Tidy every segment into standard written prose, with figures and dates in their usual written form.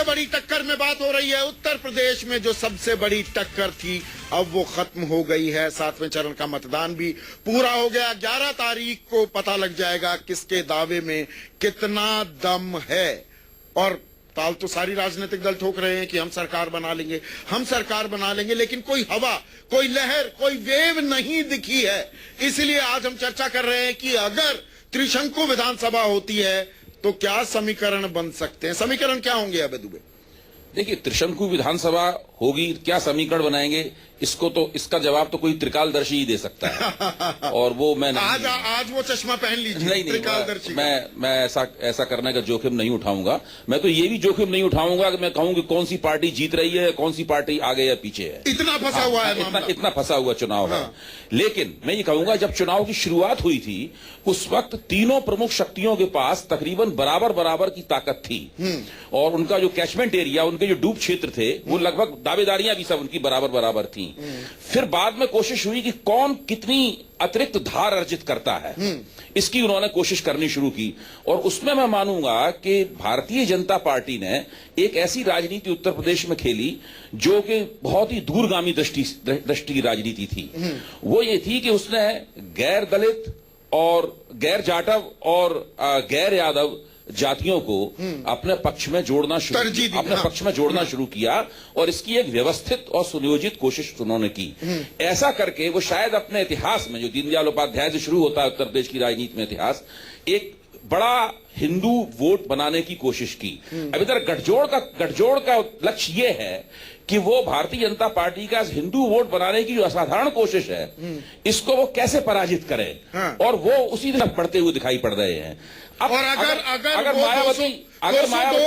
सबसे बड़ी टक्कर में बात हो रही है उत्तर प्रदेश में। जो सबसे बड़ी टक्कर थी अब वो खत्म हो गई है। 7वें चरण का मतदान भी पूरा हो गया। 11 तारीख को पता लग जाएगा किसके दावे में कितना दम है। और ताल तो सारी राजनीतिक दल ठोक रहे हैं कि हम सरकार बना लेंगे, हम सरकार बना लेंगे, लेकिन कोई हवा, कोई लहर, कोई वेव नहीं दिखी है। इसलिए आज हम चर्चा कर रहे हैं कि अगर त्रिशंकु विधानसभा होती है तो क्या समीकरण बन सकते हैं। समीकरण क्या होंगे अबे दुबे? देखिए, त्रिशंकु विधानसभा होगी, क्या समीकरण बनाएंगे, इसका जवाब तो कोई त्रिकालदर्शी ही दे सकता है। और वो मैं नहीं, आज वो चश्मा पहन लीजिए। नहीं, त्रिकालदर्शी मैं ऐसा करने का जोखिम नहीं उठाऊंगा। मैं तो ये भी जोखिम नहीं उठाऊंगा कि मैं कहूं कि कौन सी पार्टी जीत रही है, कौन सी पार्टी आगे या पीछे है। इतना फंसा हुआ है, इतना फंसा हुआ चुनाव है। लेकिन मैं ये कहूंगा, जब चुनाव की शुरुआत हुई थी उस वक्त तीनों प्रमुख शक्तियों के पास तकरीबन बराबर की ताकत थी। और उनका जो कैचमेंट एरिया, उनके जो डूब क्षेत्र थे, वो लगभग दावेदारियां भी सब उनकी बराबर थी। फिर बाद में कोशिश हुई कि कौन कितनी अतिरिक्त धार अर्जित करता है, इसकी उन्होंने कोशिश करनी शुरू की। और उसमें मैं मानूंगा कि भारतीय जनता पार्टी ने एक ऐसी राजनीति उत्तर प्रदेश में खेली जो कि बहुत ही दूरगामी दृष्टि की राजनीति थी। वो ये थी कि उसने गैर दलित और गैर जाटव और गैर यादव जातियों को अपने पक्ष में जोड़ना शुरू किया। और इसकी एक व्यवस्थित और सुनियोजित कोशिश उन्होंने की। ऐसा करके वो शायद अपने इतिहास में, जो दीनदयाल उपाध्याय से शुरू होता है उत्तर प्रदेश की राजनीति में इतिहास, एक बड़ा हिंदू वोट बनाने की कोशिश की। अभी तक गठजोड़ का लक्ष्य ये है कि वो भारतीय जनता पार्टी का हिंदू वोट बनाने की जो असाधारण कोशिश है, इसको वो कैसे पराजित करें। और वो उसी तरफ बढ़ते हुए दिखाई पड़ रहे हैं। और अगर मायावती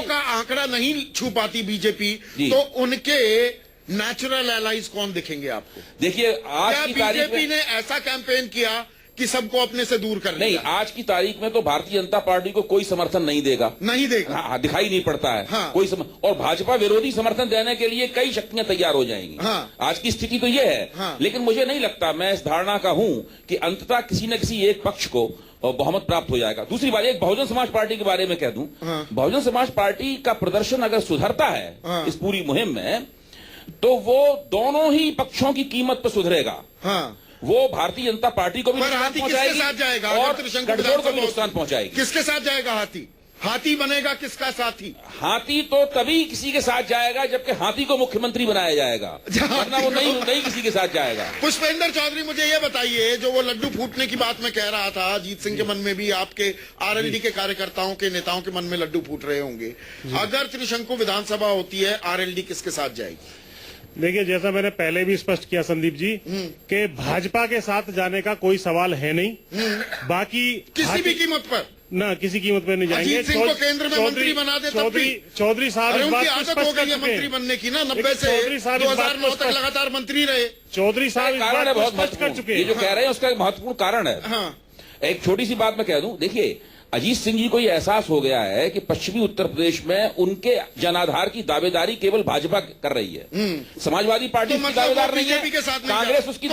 का आंकड़ा नहीं छू पाती बीजेपी, तो उनके नेचुरल एलाइज कौन दिखेंगे आपको? देखिए, आज की तारीख बीजेपी ने ऐसा कैंपेन किया कि सबको अपने से दूर कर नहीं, आज की तारीख में तो भारतीय जनता पार्टी को कोई समर्थन नहीं देगा। दिखाई नहीं पड़ता है। कोई और भाजपा विरोधी समर्थन देने के लिए कई शक्तियां तैयार हो जाएंगी। आज की स्थिति तो ये है। लेकिन मुझे नहीं लगता, मैं इस धारणा का हूं कि अंततः किसी न किसी एक पक्ष को बहुमत प्राप्त हो जाएगा। दूसरी बात, एक बहुजन समाज पार्टी के बारे में कह दूं, बहुजन समाज पार्टी का प्रदर्शन अगर सुधरता है इस पूरी मुहिम में, तो वो दोनों ही पक्षों की कीमत पर सुधरेगा। वो भारतीय जनता पार्टी को भी नुकसान पहुंचाएगी और गठजोड़ को भी नुकसान पहुंचाएगी। किसके साथ जाएगा हाथी बनेगा किसका साथी? हाथी तो तभी किसी के साथ जाएगा जबकि हाथी को मुख्यमंत्री बनाया जाएगा, वरना वो नहीं किसी के साथ जाएगा। पुष्पेंद्र चौधरी, मुझे ये बताइए, जो वो लड्डू फूटने की बात मैं कह रहा था, अजीत सिंह के मन में भी, आपके आरएलडी के कार्यकर्ताओं के नेताओं के मन में लड्डू फूट रहे होंगे। अगर त्रिशंकु विधानसभा होती है, आरएलडी किसके साथ जाएगी? देखिए, जैसा मैंने पहले भी स्पष्ट किया संदीप जी, कि भाजपा के साथ जाने का कोई सवाल है नहीं। बाकी किसी भी कीमत पर किसी कीमत पर नहीं जाएंगे। अजीत सिंह को केंद्र में मंत्री बना दे, चौधरी साहब इस बात को आदत हो गई है मंत्री बनने की ना, 90 से 2009 तक लगातार मंत्री रहे। चौधरी साहब इस बात को स्पष्ट कर चुके हैं। ये जो कह रहे हैं उसका एक महत्वपूर्ण कारण है। एक छोटी सी बात मैं कह दूं, देखिए, अजीत सिंह जी को यह एहसास हो गया है कि पश्चिमी उत्तर प्रदेश में उनके जनाधार की दावेदारी केवल भाजपा कर रही है। समाजवादी पार्टी उसकी दावेदार नहीं है, कांग्रेस उसकी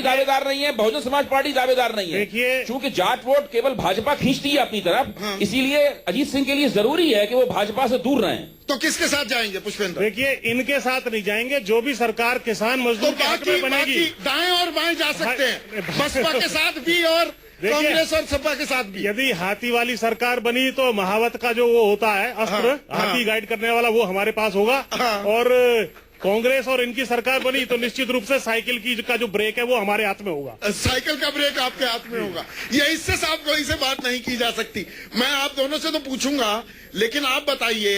दावेदार नहीं है, बहुजन समाज पार्टी दावेदार नहीं है। क्योंकि जाट वोट केवल भाजपा खींचती है अपनी तरफ, इसीलिए अजीत सिंह के लिए जरूरी है कि वो भाजपा से दूर रहें। तो किसके साथ जाएंगे पुष्पेंद्र? देखिए, इनके साथ नहीं जाएंगे। जो भी सरकार किसान मजदूर के हक में बनेगी, दाएं और बाएं जा सकते हैं, बसपा के साथ भी और कांग्रेस और सपा के साथ भी। यदि हाथी वाली सरकार बनी तो महावत का जो वो होता है अस्त्र, हाथी गाइड करने वाला, वो हमारे पास होगा। और कांग्रेस और इनकी सरकार बनी तो निश्चित रूप से साइकिल की का जो ब्रेक है वो हमारे हाथ में होगा। साइकिल का ब्रेक आपके हाथ में होगा, ये इससे साफ कोई से बात नहीं की जा सकती। मैं आप दोनों से तो पूछूंगा, लेकिन आप बताइए,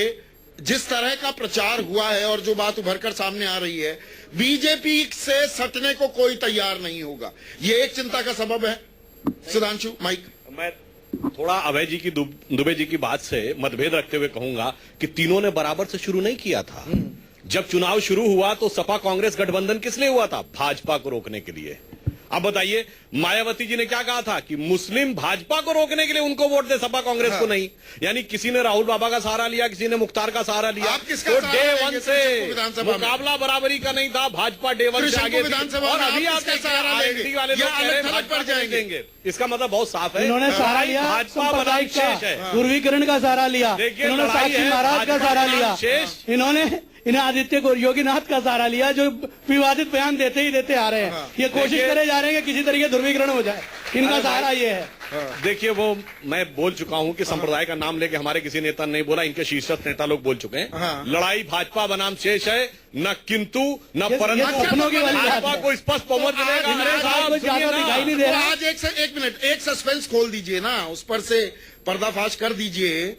जिस तरह का प्रचार हुआ है और जो बात उभर कर सामने आ रही है, बीजेपी से सटने को कोई तैयार नहीं होगा, ये एक चिंता का सबब है। सुधांशु, माइक। मैं थोड़ा अभय जी की, दुबे जी की बात से मतभेद रखते हुए कहूंगा कि तीनों ने बराबर से शुरू नहीं किया था। जब चुनाव शुरू हुआ तो सपा कांग्रेस गठबंधन किस लिए हुआ था? भाजपा को रोकने के लिए। अब बताइए, मायावती जी ने क्या कहा था कि मुस्लिम भाजपा को रोकने के लिए उनको वोट दे, सपा कांग्रेस को नहीं। यानी किसी ने राहुल बाबा का सहारा लिया, किसी ने मुख्तार का सहारा लिया। आप किसका तो सहारा डे लेंगे वन से विधानसभा में? मुकाबला बराबरी का नहीं था, भाजपा डे वन से आगे थी। विधानसभा और में अभी आप आप किसका सहारा आईटी लेंगे? वाले लोग या कह रहे हैं अलग थलग भाजपा पड़ को नहीं जाएंगे। देंगे। इसका मतलब बहुत साफ है, इन्होंने सहारा लिया भाजपा बनाम सांप्रदायिक शेष है। का, ध्रुवीकरण का सहारा लिया, देखिए, इन्होंने लड़ाई साक्षी है, महाराज का भाजपा सहारा बनाम लिया, शेष। इन्हें आदित्य योगीनाथ का सहारा लिया, जो विवादित बयान देते ही देते आ रहे हैं। ये कोशिश देखिए- करे जा रहे हैं कि किसी तरीके ध्रुवीकरण हो जाए, इनका सहारा ये है। देखिए, वो मैं बोल चुका हूं कि संप्रदाय का नाम लेके हमारे किसी नेता ने नहीं बोला, इनके शीर्षस्थ नेता लोग बोल चुके हैं। हाँ। लड़ाई भाजपा बनाम शेष है, न किंतु न ये परंतु। सपनों की वाली बात भाजपा है। को स्पष्ट बहुमत मिलेगा। आज- अरे आज साहब, कोई सुनिए ज्यादा ना। दिखाई नहीं दे तो रहा। आज एक मिनट, एक सस्पेंस खोल दीजिए ना, उस पर से पर्दाफाश कर दीजिए।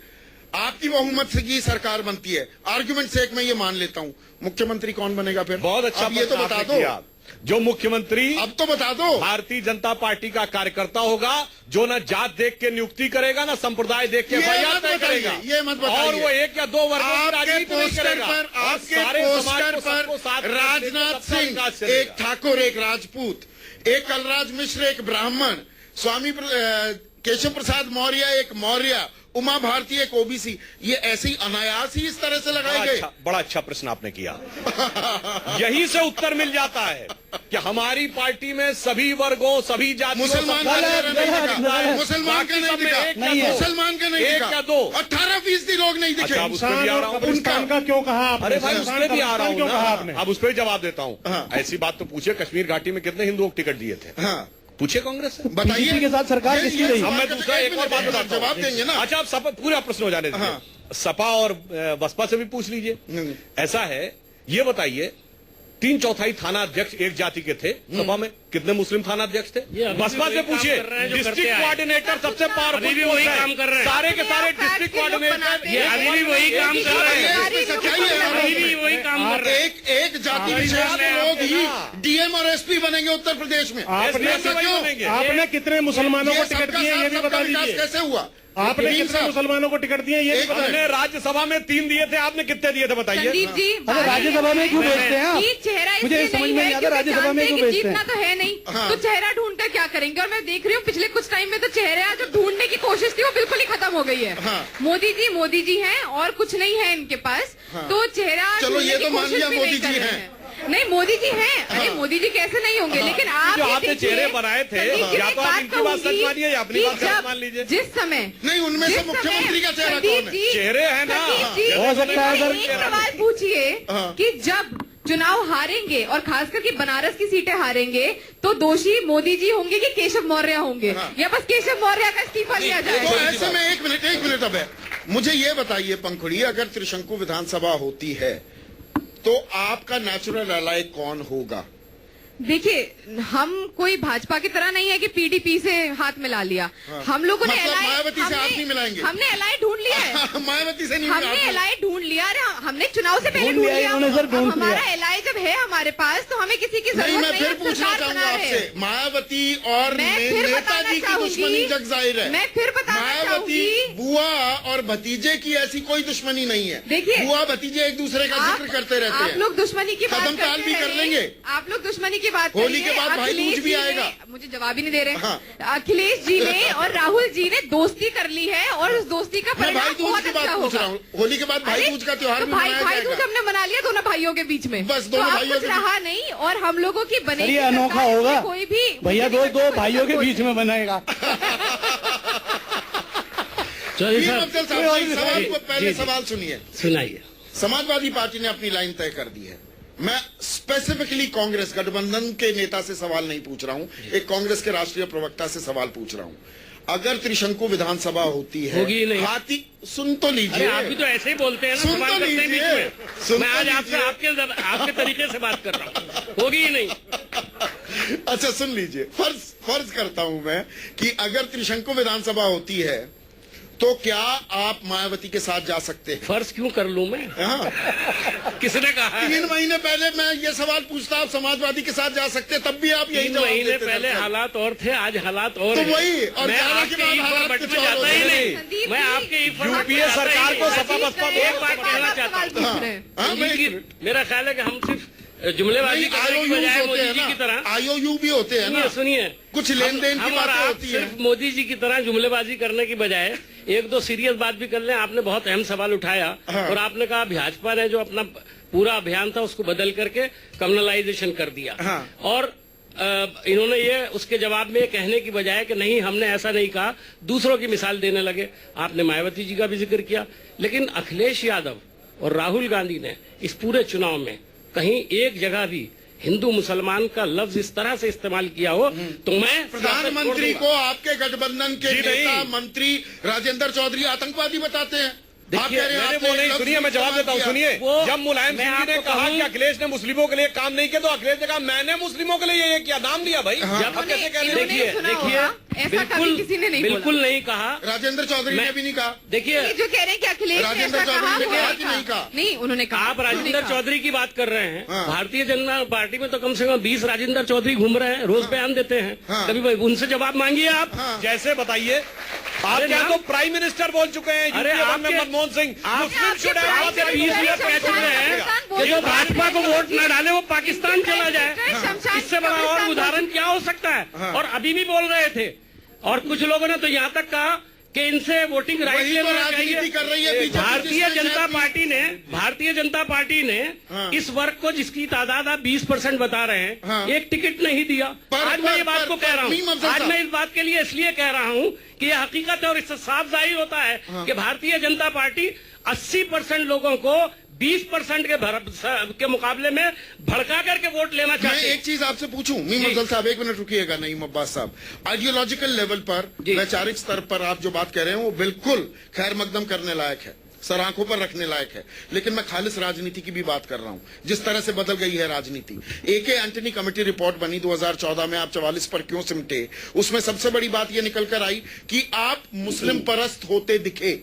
आपकी बहुमत से की सरकार बनती है, आर्गुमेंट से एक मैं ये मान लेता हूँ, मुख्यमंत्री कौन बनेगा फिर? बहुत अच्छा अब ये तो प्रश्न बता आपने दो, किया। जो मुख्यमंत्री अब तो बता दो। भारतीय जनता पार्टी का कार्यकर्ता होगा, जो न जात देख के नियुक्ति करेगा, न संप्रदाय देख के ये एफआईआर मत तय बताइए, करेगा। ये मत बताइए। और वो एक या दो वर्गों की आपके राजनीति नहीं पोस्टर करेगा। पर, और आपके सारे समाज पोस्टर को सबको साथ पर में राजनाथ सबका विकास सिंह, चलेगा। एक ठाकुर, एक राजपूत, एक कलराज मिश्र, एक ब्राह्मण, स्वामी केशव प्रसाद मौर्य, एक मौर्य, उमा भारती, एक ओबीसी, ये ऐसे ही अनायास ही इस तरह से लगाए गए। बड़ा अच्छा प्रश्न आपने किया। यही से उत्तर मिल जाता है कि हमारी पार्टी में सभी वर्गों, सभी जातियों, मुसलमान का गलत, चेहरा नहीं गलत, दिखा, गलत। मुसलमान का नहीं दिखा, नहीं है। मुसलमान का नहीं एक दिखा, या दो। 18% लोग नहीं दिखे। अच्छा, अब उस पर भी आ रहा हूं। कब्रिस्तान का क्यों कहा आपने? अरे भाई, उस पर भी आ रहा हूं क्यों कहा ना। आपने? अब उस पर जवाब देता हूं। हाँ। ऐसी बात तो पूछिए, कश्मीर घाटी में कितने हिंदुओं को टिकट दिए थे? हाँ, पूछे कांग्रेस से। बताइए। बीजेपी के साथ सरकार ये- किसकी ये रही? सवाल अब मैं का दूसरा एक और बात बताता हूं। जवाब देंगे ना। अच्छा, आप सपा पूरा प्रश्न हो जाने दीजिए। हाँ। सपा और बसपा से भी पूछ लीजिए। ऐसा है, ये बताइए, 3/4 थाना अध्यक्ष एक जाति के थे सपा में, कितने मुस्लिम थाना अध्यक्ष थे? बसपा से पूछिए, डिस्ट्रिक्ट कोऑर्डिनेटर सबसे पावरफुल अभी भी वही काम कर रहे हैं। सारे के सारे डिस्ट्रिक्ट कोऑर्डिनेटर ये अभी भी वही काम कर रहे हैं। इसमें सच्चाई है। अभी भी वही काम कर रहे हैं। एक जाति विशेष के लोग ही डीएम और एसपी बनेंगे उत्तर प्रदेश में। आपने ऐसे वही बनेंगे। आपने कितने मुसलमानों को ये टिकट सबका दिए, ये भी सबका बता विकास दीजिए। कैसे हुआ? आपने नीम कितने साहब, मुसलमानों को टिकट दिए, ये भी एक बता हमने राज्यसभा में 3 दिए थे, आपने कितने दिए थे बताइए? संदीप जी, अरे राज्यसभा में क्यों भेजते हैं आप? ये चेहरा मुझे इसलिए समझ में है नहीं आता, क्योंकि राज्यसभा में जानते क्यों हैं कि भेजते जीतना हैं? तो है नहीं, हाँ। तो चेहरा ढूंढ कर क्या करेंगे? और मैं देख रही हूँ पिछले कुछ टाइम में तो चेहरा जो ढूंढने की कोशिश थी वो बिल्कुल ही खत्म हो गई है। हाँ। मोदी जी हैं और कुछ नहीं है इनके पास, तो चेहरा चलो, ढूंढने ये की तो मान कोशिश लिया भी मोदी नहीं कर जी रहे हैं। हैं। नहीं, मोदी जी हैं। अरे मोदी जी कैसे नहीं होंगे, लेकिन आप जो ये आपने देखिए, चेहरे बनाए थे, संदीप जी, या एक तो आप बात इनकी बात सच कहूंगी मानिए या अपनी कि बात गलत जब- मान लीजिए। जिस समय नहीं, उनमें से जिस मुख्यमंत्री का समय चेहरा संदीप कौन है? जी- चेहरे हैं ना। संदीप जी, हो सकता है एक अगर- सवाल पूछिए हाँ। कि जब चुनाव हारेंगे और खासकर कि बनारस की सीटें हारेंगे तो दोषी मोदी जी होंगे कि केशव मौर्य होंगे, हाँ। या बस केशव मौर्य का इस्तीफा लिया तो जाए? ऐसे में एक मिनट अब है, मुझे ये बताइए पंखुड़ी, अगर त्रिशंकु विधानसभा होती है तो आपका नेचुरल एलाय कौन होगा? देखिए, हम कोई भाजपा की तरह नहीं है कि पीडीपी से हाथ मिला लिया। हम लोगों ने मतलब एलआई मायावती से हाथ नहीं मिलाएंगे? हमने एलआई ढूंढ लिया है। मायावती से नहीं हमने मिला? एलआई ढूंढ लिया। अरे हमने चुनाव से पहले ढूंढ ढूंढ लिया, लिया। इन्होंने सर अब ढूंढ हमारा लिया। एलआई जब है हमारे पास तो हमें किसी की नहीं, जरूरत मैं नहीं फिर है। पूछना सरकार चाहूंगा बना रहे आपसे, हैं। मायावती और मैं फिर नेताजी बताना की चाहूंगी- दुश्मनी जग जाहिर है। मैं फिर बताना मायावती चाहूंगी- बुआ और भतीजे की ऐसी कोई दुश्मनी नहीं है। देखिए, बुआ भतीजे एक दूसरे का जिक्र करते रहते आप हैं। लोग दुश्मनी की बात कदम ताल करते भी कर रहे। लेंगे। आप लोग दुश्मनी की बात होली करिए। के बाद भाई अखिलेश दूज भी जी ने- आएगा। मुझे जवाब ही नहीं दे रहे। हाँ। अखिलेश जी ने और राहुल जी ने दोस्ती कर ली है और उस दोस्ती का मैं परिणाम भाई दूज बहुत की अच्छा बात पूछ होगा। रहा हूँ, होली के बाद भाई अरे, दूज का त्योहार तो भी भाई मनाया दूज जाएगा। हमने मना लिया दोनों भाइयों के बीच में। बस तो दोनों अब भाइयों कुछ के बीच- रहा नहीं और हम लोगों की सर बनेगी ये अनोखा सरकार, होगा, इसमें कोई भी भैया दो भाइयों के बीच में बनेगा। चलिए वीर सर, अफजल साहब, एक सवाल को पहले सवाल सुनिए। सुनाइए। समाजवादी पार्टी ने अपनी लाइन तय कर दी है। मैं स्पेसिफिकली कांग्रेस गठबंधन के नेता से सवाल नहीं पूछ रहा हूं, एक कांग्रेस के राष्ट्रीय प्रवक्ता से सवाल पूछ रहा हूं। अगर त्रिशंकु विधानसभा होती है, होगी ही नहीं। हाथी सुन तो अरे लीजिए। आप भी तो ऐसे ही बोलते हैं ना, सुन तो सवाल करते हैं बीच लीजिए। में। सुन मैं तो आज आपसे लीजिए। आपके तरीके से बात कर रहा हूँ। होगी ही नहीं। अच्छा सुन लीजिए, फर्ज करता हूं मैं कि अगर त्रिशंकु विधानसभा होती है तो क्या आप मायावती के साथ जा सकते हैं? फर्ज क्यों कर लूं मैं? हाँ। किसने कहा है? 3 महीने पहले मैं ये सवाल पूछता, आप समाजवादी के साथ जा सकते, तब भी आप यही 3 जवाब महीने देते पहले दरअसल। हालात और थे, आज हालात और तो हैं। वही, और मैं जाने के आपके बाद ई हालात फॉर्मेट कुछ में और जाता हो ही रहे नहीं। संदीप मैं जी, आपके ई फॉर्मेट में यूपीए जाता ही सरकार नहीं। को सपा बसपा एक बात कहना चाहता हूँ। पूछ रहे हैं। हाँ, मैं- मेरा ख्याल है कि हम सिर्फ जुमलेबाजी करने की बजाय मोदी जी की तरह आईओयू भी होते हैं ना, सुनिए कुछ लेन देन की हम और बातें आप होती है। सिर्फ मोदी जी की तरह जुमलेबाजी करने की बजाय एक दो सीरियस बात भी कर लें। आपने बहुत अहम सवाल उठाया और आपने कहा भाजपा ने जो अपना पूरा अभियान था उसको बदल करके कम्युनलाइजेशन कर दिया और इन्होंने ये उसके जवाब में कहने की बजाय कि नहीं हमने ऐसा नहीं कहा, दूसरों की मिसाल देने लगे। आपने मायावती जी का भी जिक्र किया, लेकिन अखिलेश यादव और राहुल गांधी ने इस पूरे चुनाव में कहीं एक जगह भी हिंदू मुसलमान का लफ्ज इस तरह से इस्तेमाल किया हो तो मैं प्रधानमंत्री को आपके गठबंधन के नेता मंत्री राजेंद्र चौधरी आतंकवादी बताते हैं। आप कह रहे हैं मैंने आपने वो नहीं, लफ्ज सुनिए मैं जवाब देता हूँ। सुनिए, जब मुलायम सिंह जी ने कहा कि अखिलेश ने मुस्लिमों के लिए काम नहीं किया तो अखिलेश ने कहा मैंने मुस्लिमों के लिए ये किया, नाम दिया भाई। आप कैसे कह रहे हैं? देखिए बिल्कुल नहीं कहा। राजेंद्र चौधरी ने भी नहीं कहा। देखिए जो कह रहे हैं कि अखिलेश ने राजेंद्र ऐसा चौधरी ने कहा, कहा कि नहीं कहा? नहीं उन्होंने कहा। आप राजेंद्र चौधरी की बात कर रहे हैं, भारतीय जनता पार्टी में तो कम से कम 20 राजेंद्र चौधरी घूम रहे हैं, रोज बयान देते हैं। कभी उनसे जवाब मांगिए आप। जैसे बताइए, आप क्या तो प्राइम मिनिस्टर बोल चुके हैं। अरे आपने मनमोहन सिंह आपके 20 बार कह चुके हैं कि जो भाजपा को वोट न डाले वो पाकिस्तान चला जाए। इससे बड़ा और उदाहरण क्या हो सकता है? और अभी भी बोल रहे थे और कुछ लोगों ने तो यहाँ तक कहा कि इनसे वोटिंग राइट लेना चाहिए। कर रही है भारतीय जनता पार्टी ने इस वर्ग को जिसकी तादाद आप 20% बता रहे हैं, एक टिकट नहीं दिया। आज मैं ये बात को कह रहा हूँ, आज मैं इस बात के लिए इसलिए कह रहा हूँ कि यह हकीकत है और इससे साफ जाहिर होता है कि भारतीय जनता पार्टी 80% लोगों को 20% के मुकाबले में भड़का करके वोट लेना चाहते हैं। मैं एक चीज आपसे पूछूं, मीम अफजल साहब, एक मिनट रुकिएगा। नईम अब्बास साहब, आइडियोलॉजिकल लेवल पर, वैचारिक स्तर पर आप जो बात कह रहे हैं वो बिल्कुल खैर मकदम करने लायक है, सर आंखों पर रखने लायक है। लेकिन मैं खालिस राजनीति की भी बात कर रहा हूं, जिस तरह से बदल गई है राजनीति। एके एंटनी कमेटी रिपोर्ट बनी 2014 में, आप 44 पर क्यों सिमटे? उसमें सबसे बड़ी बात यह निकल कर आई कि आप मुस्लिम परस्त होते दिखे।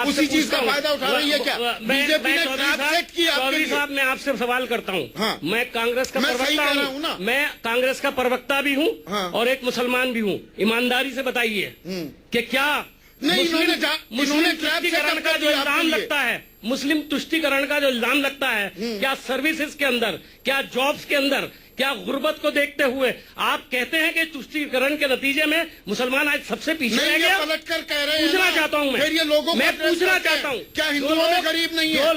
उसी चीज का फायदा उठा रही है क्या बीजेपी ने? चौधरी साहब, मैं आपसे सवाल करता हूँ। मैं कांग्रेस का प्रवक्ता हूँ, मैं कांग्रेस का प्रवक्ता भी हूँ और एक मुसलमान भी हूँ। ईमानदारी से बताइए कि क्या मुस्लिम तुष्टिकरण का जो इल्जाम लगता है, मुस्लिम तुष्टिकरण का जो इल्जाम लगता है, क्या सर्विसेज के अंदर, क्या जॉब्स के अंदर, क्या गुर्बत को देखते हुए आप कहते हैं कि तुष्टिकरण के नतीजे में मुसलमान आज सबसे पीछे रह गया? पलटकर कह रहे हैं। पूछना चाहता हूं मैं पूछना चाहता हूं, क्या हिंदुओं में गरीब नहीं है और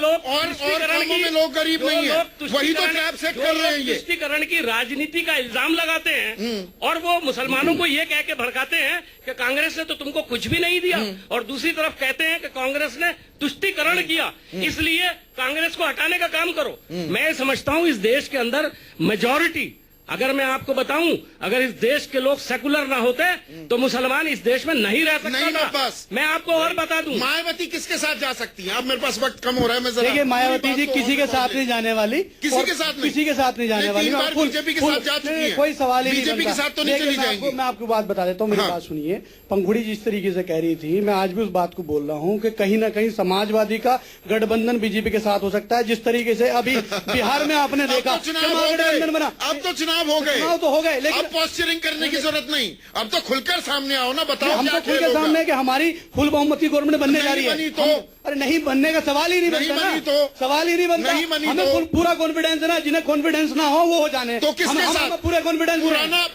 कामों में लोग गरीब नहीं है? वही तो ट्रैप सेट कर रहे हैं। तुष्टिकरण की राजनीति का इल्जाम लगाते हैं और वो मुसलमानों को ये कह के भड़काते हैं कि कांग्रेस ने तो तुमको कुछ भी नहीं दिया, और दूसरी तरफ कहते हैं कि कांग्रेस ने तुष्टिकरण किया, इसलिए कांग्रेस को हटाने का काम करो। मैं समझता हूं इस देश के अंदर मेजॉरिटी, अगर मैं आपको बताऊं, अगर इस देश के लोग सेकुलर ना होते तो मुसलमान इस देश में नहीं रह सकता था। बस मैं आपको और बता दूं, मायावती किसके साथ जा सकती है? अब मेरे पास वक्त कम हो रहा है, मैं देखिए मायावती जी किसी के साथ नहीं जाने वाली, किसी के साथ नहीं, किसी के साथ नहीं जाने वाली। बीजेपी के साथ जा चुकी है, कोई सवाल ही नहीं, बीजेपी के साथ तो नहीं चली जाएंगी। मैं आपको बात बता देता हूँ, मेरी बात सुनिए। पंखुड़ी जिस तरीके से कह रही थी, मैं आज भी उस बात को बोल रहा हूँ कि कहीं ना कहीं समाजवादी का गठबंधन बीजेपी के साथ हो सकता है। जिस तरीके से अभी बिहार में आपने देखा गठबंधन बना, अब तो चुनाव हो गए, चुनाव तो हो गए, लेकिन अब पोस्चरिंग करने की जरूरत नहीं। अब तो खुलकर सामने आओ ना, बताओ हम तो खुल के सामने कि हमारी फुल बहुमती गवर्नमेंट बनने जा रही है। बनी तो अरे नहीं बनने का सवाल ही नहीं बनता ना, सवाल ही नहीं बनता। हमें पूरा कॉन्फिडेंस है ना, जिन्हें कॉन्फिडेंस ना हो वो हो जाने। तो किसके साथ? पूरे कॉन्फिडेंस।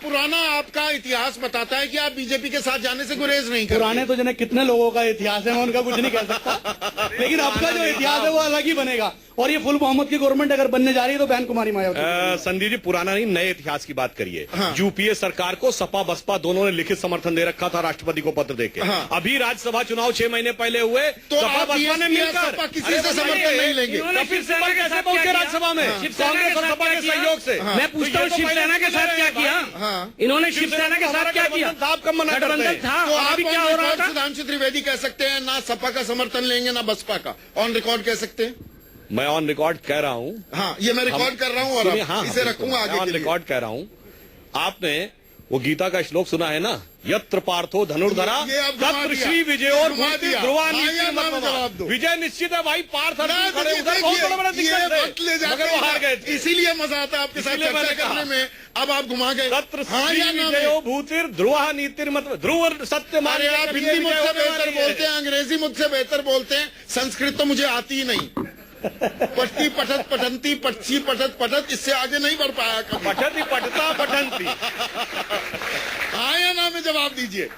पुराना आपका इतिहास बताता है कि आप बीजेपी के साथ जाने से गुरेज नहीं करते। पुराने तो जिन्हें कितने लोगों का इतिहास है, मैं उनका कुछ नहीं कह सकता, लेकिन आपका जो इतिहास है वो अलग ही बनेगा। और ये फुल बहुमत की गवर्नमेंट अगर बनने जा रही है तो बहन कुमारी मायावती। संदीप जी, पुराना नहीं नए इतिहास की बात करिए। यूपीए सरकार को सपा बसपा दोनों ने लिखित समर्थन दे रखा था, राष्ट्रपति को पत्र देके। अभी राज्यसभा चुनाव 6 महीने पहले हुए, तो सपा बसपा ने मिलकर किसी से समर्थन नहीं लेंगे। शिवसेना के साथ पहुंचे राज्यसभा में कांग्रेस और सपा के सहयोग से। मैं पूछता हूँ शिवसेना के साथ क्या किया? इन्होंने शिवसेना के साथ क्या किया? गठबंधन था, तो अभी क्या हो रहा था? सुधांशु त्रिवेदी कह सकते हैं ना सपा का समर्थन लेंगे ना बसपा का, ऑन रिकॉर्ड कह सकते हैं। मैं ऑन रिकॉर्ड कह रहा हूँ। हाँ, ये मैं रिकॉर्ड कर रहा हूँ और इसे रखूंगा आगे। ऑन रिकॉर्ड कह रहा हूँ। आपने वो गीता का श्लोक सुना है ना, यत्र पार्थो धनुर्धरा तत्र श्री विजय और ध्रुवा। विजय निश्चित है भाई, पार्थ बहुत बड़ा दिक्कत मगर वो हार गए थे, इसीलिए मजा आता है आपके साथ चर्चा करने में। अब आप घुमा गए। तत्र श्री विजयो भूतिर ध्रुवा नीतिर मत ध्रुव सत्य मारे। आप हिंदी मुझसे बेहतर बोलते हैं, अंग्रेजी मुझसे बेहतर बोलते हैं, संस्कृत तो मुझे आती ही नहीं। पट्टी पठत पठंती पक्षी पठत पठत, इससे आगे नहीं बढ़ पाया कभी। पठती पठता पठंती। हाँ या ना में जवाब दीजिए।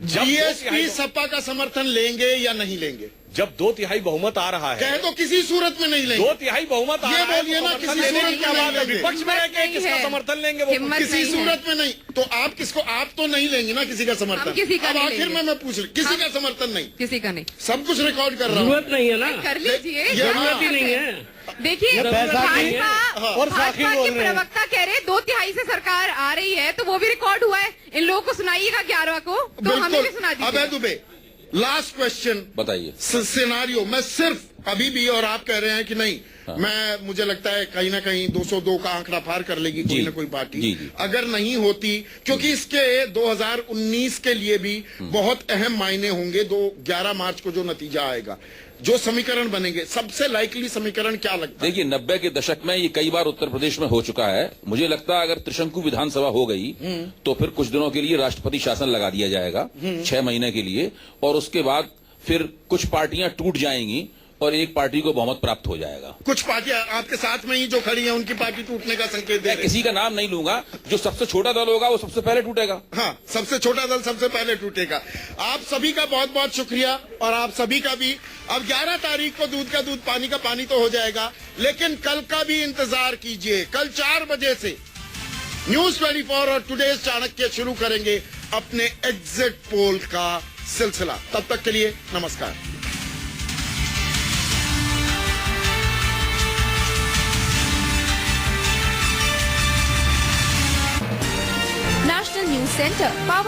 जब बीएसपी सपा का समर्थन लेंगे या नहीं लेंगे? जब 2/3 बहुमत आ रहा है, कहे तो किसी सूरत में नहीं लेंगे। 2/3 बहुमत आ ये रहा है, बोलिए ना, तो किसी समर्थन लेने सूरत की क्या में बात है? नहीं विपक्ष में रह के हिम्मत किसका नहीं है। समर्थन लेंगे वो? हिम्मत किसी नहीं है। सूरत में नहीं। तो आप किसको, आप तो नहीं लेंगे ना किसी का समर्थन। हम किसी का अब नहीं आखिर लेंगे। में मैं पूछ रही, किसी का समर्थन नहीं, किसी का नहीं। सब कुछ रिकॉर्ड कर रहा हूँ। जरूरत नहीं है ना, कर लीजिए, ये जरूरत ही नहीं है। देखिए बैसाखी भाजपा और साखी भाजपा बोल के रहे हैं। प्रवक्ता कह रहे हैं 2/3 से सरकार आ रही है, तो वो भी रिकॉर्ड हुआ है। इन लोगों को सुनाइएगा 11 को, तो हमें भी सुना अबे दीजिए। दुबे, लास्ट क्वेश्चन बताइए। सिनेरियो मैं सिर्फ अभी भी, और आप कह रहे हैं कि नहीं, मुझे लगता है कहीं ना कहीं 202 का आंकड़ा पार कर लेगी कोई जी, ना कोई पार्टी। जी, जी। अगर नहीं होती, क्योंकि इसके 2019 के लिए भी बहुत अहम मायने होंगे। 11 मार्च को जो नतीजा आएगा, जो समीकरण बनेंगे, सबसे लाइकली समीकरण क्या लगता है? देखिए 90 के दशक में ये कई बार उत्तर प्रदेश में हो चुका है। मुझे लगता है अगर त्रिशंकु विधानसभा हो गई तो फिर कुछ दिनों के लिए राष्ट्रपति शासन लगा दिया जाएगा, 6 महीने के लिए, और उसके बाद फिर कुछ पार्टियां टूट जाएंगी और एक पार्टी को बहुमत प्राप्त हो जाएगा। कुछ पार्टियां आपके साथ में ही जो खड़ी हैं, उनकी पार्टी टूटने का संकेत दे मैं रही है। किसी का नाम नहीं लूंगा, जो सबसे छोटा दल होगा वो सबसे पहले टूटेगा। हाँ, सबसे छोटा दल सबसे पहले टूटेगा। आप सभी का बहुत बहुत शुक्रिया, और आप सभी का भी। अब 11 तारीख को दूध का दूध, पानी का पानी तो हो जाएगा, लेकिन कल का भी इंतजार कीजिए। कल 4 बजे से न्यूज 24 और टुडेज चाणक्य शुरू करेंगे अपने एग्जिट पोल का सिलसिला। तब तक के लिए नमस्कार। National News Center, powered